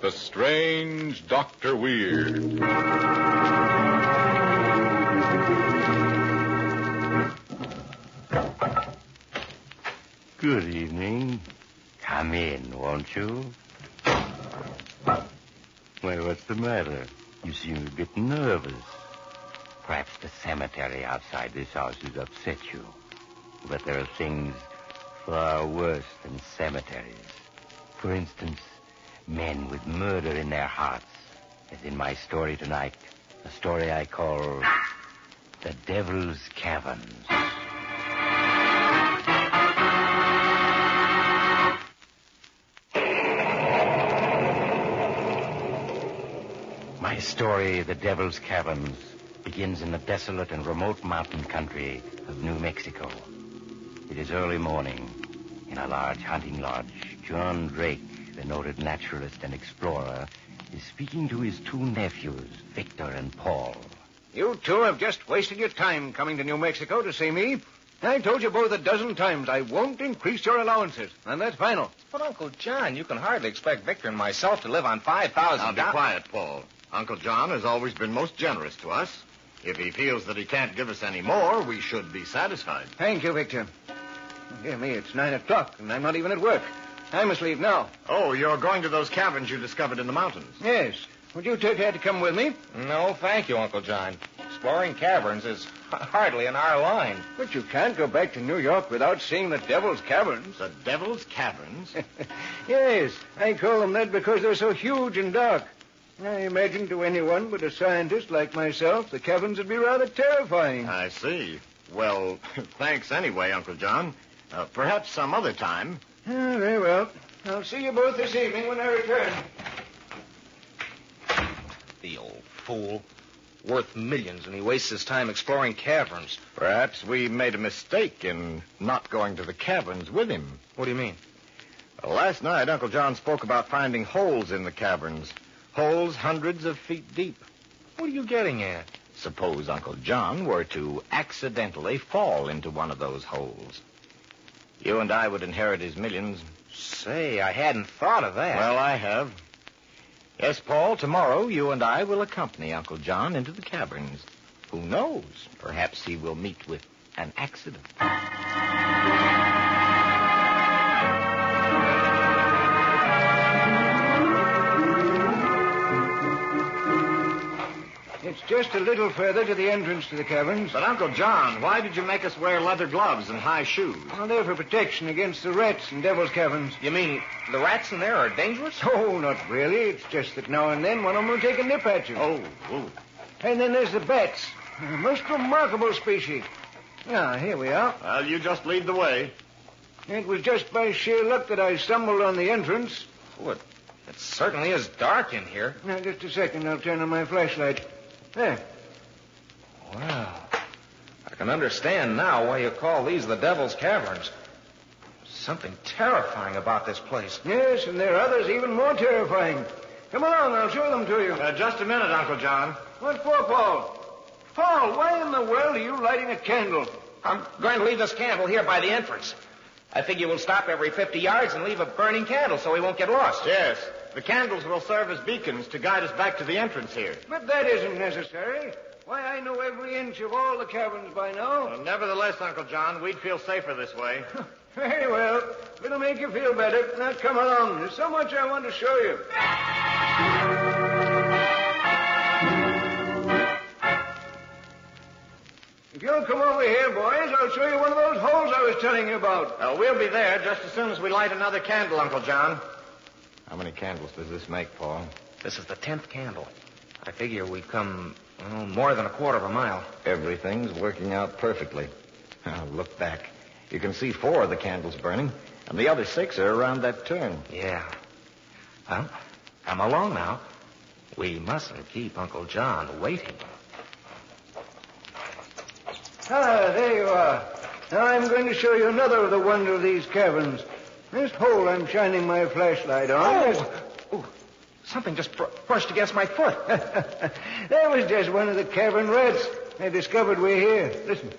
The Strange Dr. Weird. Good evening. Come in, won't you? Why, what's the matter? You seem a bit nervous. Perhaps the cemetery outside this house has upset you. But there are things far worse than cemeteries. For instance, men with murder in their hearts. As in my story tonight, a story I call The Devil's Caverns. My story, The Devil's Caverns, begins in the desolate and remote mountain country of New Mexico. It is early morning. In a large hunting lodge, John Drake, the noted naturalist and explorer, is speaking to his two nephews, Victor and Paul. You two have just wasted your time coming to New Mexico to see me. I told you both a dozen times I won't increase your allowances, and that's final. But, Uncle John, you can hardly expect Victor and myself to live on $5,000. Now, be quiet, Paul. Uncle John has always been most generous to us. If he feels that he can't give us any more, we should be satisfied. Thank you, Victor. Dear me, it's 9 o'clock, and I'm not even at work. I must leave now. Oh, you're going to those caverns you discovered in the mountains? Yes. Would you two care to come with me? No, thank you, Uncle John. Exploring caverns is hardly in our line. But you can't go back to New York without seeing the Devil's Caverns. The Devil's Caverns? Yes, I call them that because they're so huge and dark. I imagine to anyone but a scientist like myself, the caverns would be rather terrifying. I see. Well, thanks anyway, Uncle John. Perhaps some other time. Very well. I'll see you both this evening when I return. The old fool. Worth millions, and he wastes his time exploring caverns. Perhaps we made a mistake in not going to the caverns with him. What do you mean? Well, last night, Uncle John spoke about finding holes in the caverns. Holes hundreds of feet deep. What are you getting at? Suppose Uncle John were to accidentally fall into one of those holes. You and I would inherit his millions. Say, I hadn't thought of that. Well, I have. Yes, Paul, tomorrow you and I will accompany Uncle John into the caverns. Who knows? Perhaps he will meet with an accident. It's just a little further to the entrance to the caverns. But, Uncle John, why did you make us wear leather gloves and high shoes? Well, they're for protection against the rats in Devil's Caverns. You mean the rats in there are dangerous? Oh, not really. It's just that now and then one of them will take a nip at you. Oh. And then there's the bats. A most remarkable species. Now, here we are. Well, you just lead the way. It was just by sheer luck that I stumbled on the entrance. Oh, it certainly is dark in here. Now, just a second. I'll turn on my flashlight. There. Well, I can understand now why you call these the Devil's Caverns. There's something terrifying about this place. Yes, and there are others even more terrifying. Come along, I'll show them to you. Just a minute, Uncle John. What for, Paul? Paul, why in the world are you lighting a candle? I'm going to leave this candle here by the entrance. I figure we'll stop every 50 yards and leave a burning candle so we won't get lost. Yes. The candles will serve as beacons to guide us back to the entrance here. But that isn't necessary. Why, I know every inch of all the caverns by now. Well, nevertheless, Uncle John, we'd feel safer this way. Very well. It'll make you feel better. Now, come along. There's so much I want to show you. If you'll come over here, boys, I'll show you one of those holes I was telling you about. We'll be there just as soon as we light another candle, Uncle John. How many candles does this make, Paul? This is the 10th candle. I figure we've come more than a quarter of a mile. Everything's working out perfectly. Now, look back. You can see 4 of the candles burning, and the other 6 are around that turn. Yeah. Well, come along now. We mustn't keep Uncle John waiting. There you are. Now I'm going to show you another of the wonder of these caverns. This hole I'm shining my flashlight on. Oh, something just brushed against my foot. That was just one of the cavern rats. I discovered we're here. Listen.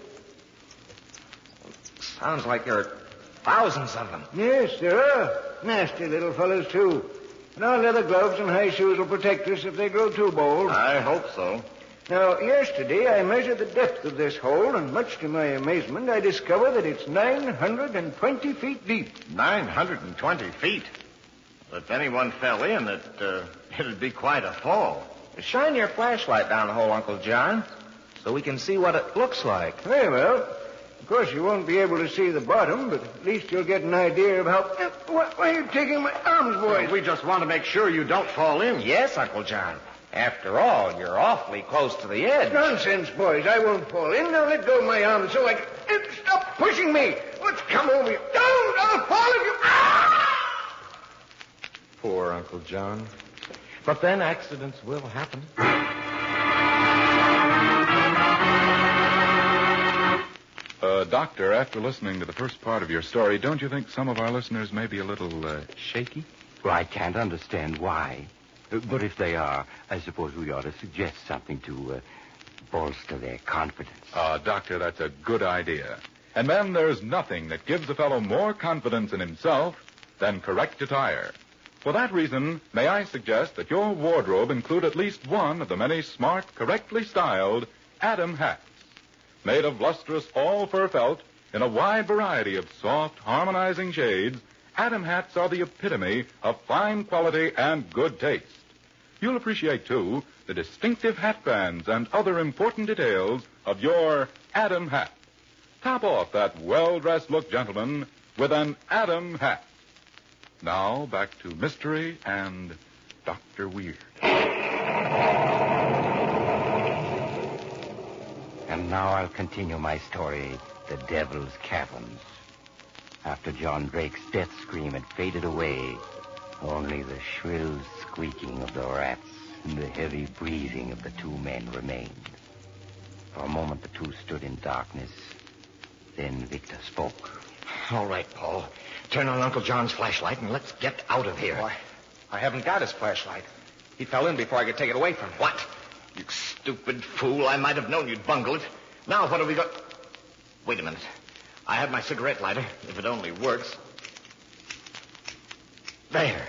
Sounds like there are thousands of them. Yes, there are. Nasty little fellows, too. And our leather gloves and high shoes will protect us if they grow too bold. I hope so. Now, yesterday I measured the depth of this hole, and much to my amazement, I discovered that it's 920 feet deep. 920 feet. If anyone fell in, it'd be quite a fall. Shine your flashlight down the hole, Uncle John, so we can see what it looks like. Very well. Of course, you won't be able to see the bottom, but at least you'll get an idea of how... Why are you taking my arms, boys? We just want to make sure you don't fall in. Yes, Uncle John. After all, you're awfully close to the edge. Nonsense, boys. I won't fall in. Now let go of my arms so I can... Stop pushing me. Let's come over here. Don't! I'll fall if you... Ah! Poor Uncle John. But then accidents will happen. Doctor, after listening to the first part of your story, don't you think some of our listeners may be a little shaky? Well, I can't understand why. But if they are, I suppose we ought to suggest something to bolster their confidence. Doctor, that's a good idea. And then there's nothing that gives a fellow more confidence in himself than correct attire. For that reason, may I suggest that your wardrobe include at least one of the many smart, correctly styled Adam hats. Made of lustrous all-fur felt in a wide variety of soft, harmonizing shades, Adam hats are the epitome of fine quality and good taste. You'll appreciate, too, the distinctive hat bands and other important details of your Adam hat. Top off that well-dressed look, gentlemen, with an Adam hat. Now, back to Mystery and Dr. Weird. And now I'll continue my story, The Devil's Caverns. After John Drake's death scream had faded away, only the shrill squeaking of the rats and the heavy breathing of the two men remained. For a moment, the two stood in darkness. Then Victor spoke. All right, Paul. Turn on Uncle John's flashlight and let's get out of here. Why, I haven't got his flashlight. He fell in before I could take it away from him. What? You stupid fool. I might have known you'd bungle it. Now what have we got? Wait a minute. I have my cigarette lighter, if it only works. There.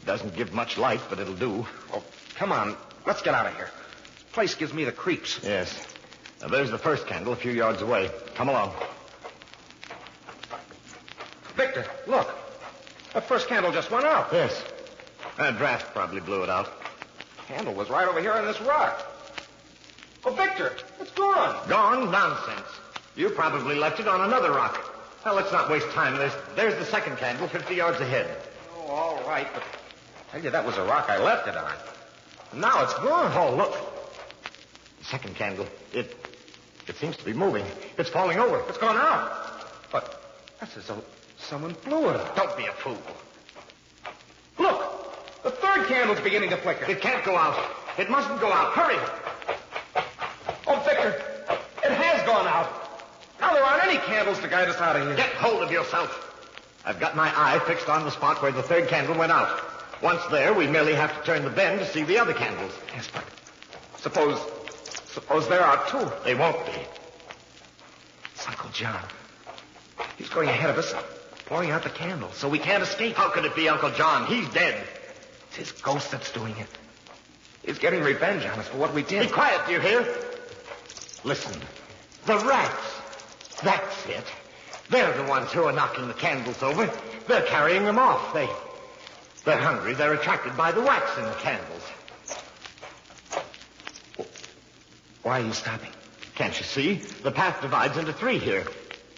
Doesn't give much light, but it'll do. Oh, come on. Let's get out of here. This place gives me the creeps. Yes. Now, there's the first candle a few yards away. Come along. Victor, look. The first candle just went out. Yes. A draft probably blew it out. Candle was right over here on this rock. Oh, Victor, it's gone. Gone? Nonsense. You probably left it on another rock. Well, let's not waste time. There's the second candle 50 yards ahead. Oh, all right, but I tell you, that was a rock I left it on. Now it's gone. Oh, look. The second candle. It seems to be moving. It's falling over. It's gone out. But that's as though someone blew it out. Don't be a fool. Look, the third candle's beginning to flicker. It can't go out. It mustn't go out. Hurry. Oh, Victor, it has gone out. Now there aren't any candles to guide us out of here. Get hold of yourself. I've got my eye fixed on the spot where the third candle went out. Once there, we merely have to turn the bend to see the other candles. Yes, but suppose there are two. They won't be. It's Uncle John. He's going ahead of us, blowing out the candle, so we can't escape. How could it be Uncle John? He's dead. It's his ghost that's doing it. He's getting revenge on us for what we did. Be quiet, do you hear? Listen. The rats. That's it. They're the ones who are knocking the candles over. They're carrying them off. They're hungry. They're attracted by the wax in the candles. Why are you stopping? Can't you see? The path divides into three here.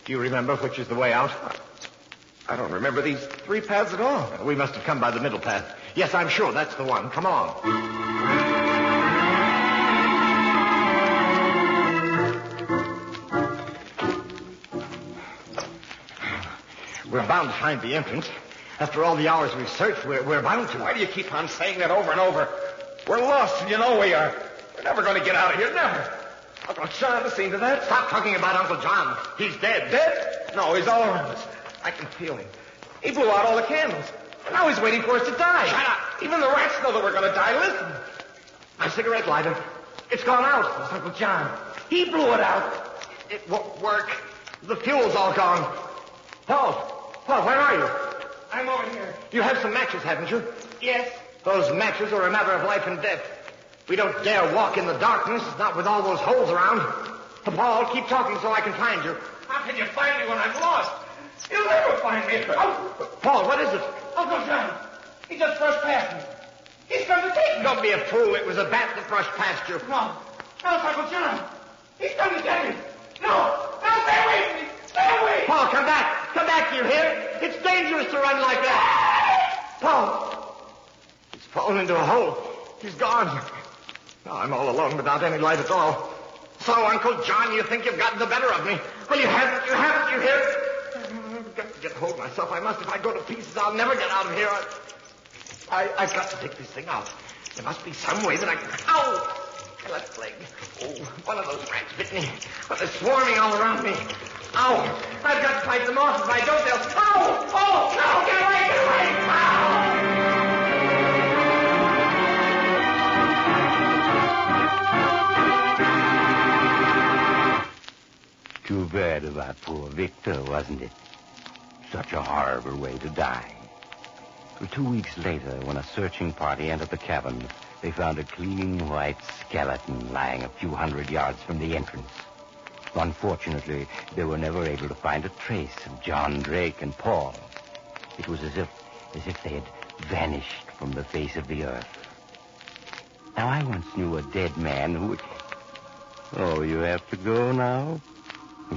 Do you remember which is the way out? I don't remember these three paths at all. We must have come by the middle path. Yes, I'm sure that's the one. Come on. We're bound to find the entrance. After all the hours we've searched, we're bound to. Why do you keep on saying that over and over? We're lost, and you know we are. We're never going to get out of here, never. Uncle John has seen to that. Stop talking about Uncle John. He's dead. Dead? No, he's all around us. I can feel him. He blew out all the candles. Now he's waiting for us to die. Shut up. Even the rats know that we're going to die. Listen. My cigarette lighter. It's gone out. It's Uncle John. He blew it out. It won't work. The fuel's all gone. Paul, where are you? I'm over here. You have some matches, haven't you? Yes. Those matches are a matter of life and death. We don't dare walk in the darkness, not with all those holes around. Paul, keep talking so I can find you. How can you find me when I'm lost? You'll never find me. Oh, Paul, what is it? Uncle John. He just brushed past me. He's come to take me. Don't be a fool. It was a bat that brushed past you. No. No, it's Uncle John. He's come to get me. No. No, stay away from me. Stay away. Paul, come back. Come back, you hear? It's dangerous to run like that. Paul. He's fallen into a hole. He's gone. Now I'm all alone without any light at all. So, Uncle John, you think you've gotten the better of me. Well, you haven't, you hear? I've got to get hold of myself. I must. If I go to pieces, I'll never get out of here. I've got to take this thing out. There must be some way that I can... Ow! My left leg. Oh, one of those rats bit me. But they're swarming all around me. Ow! I've got to fight them off. If I don't, they'll... Ow! Oh, no! Get away! Get away! Ow! Too bad about poor Victor, wasn't it? Such a horrible way to die. 2 weeks later, when a searching party entered the cabin, they found a clean white skeleton lying a few hundred yards from the entrance. Unfortunately, they were never able to find a trace of John Drake and Paul. It was as if they had vanished from the face of the earth. Now, I once knew a dead man who would... Oh, you have to go now?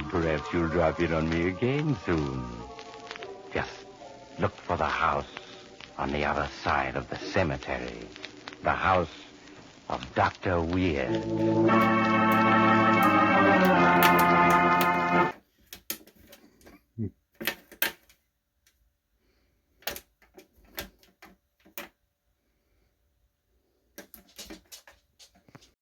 Perhaps you'll drop in on me again soon. Just look for the house on the other side of the cemetery. The house of Dr. Weird.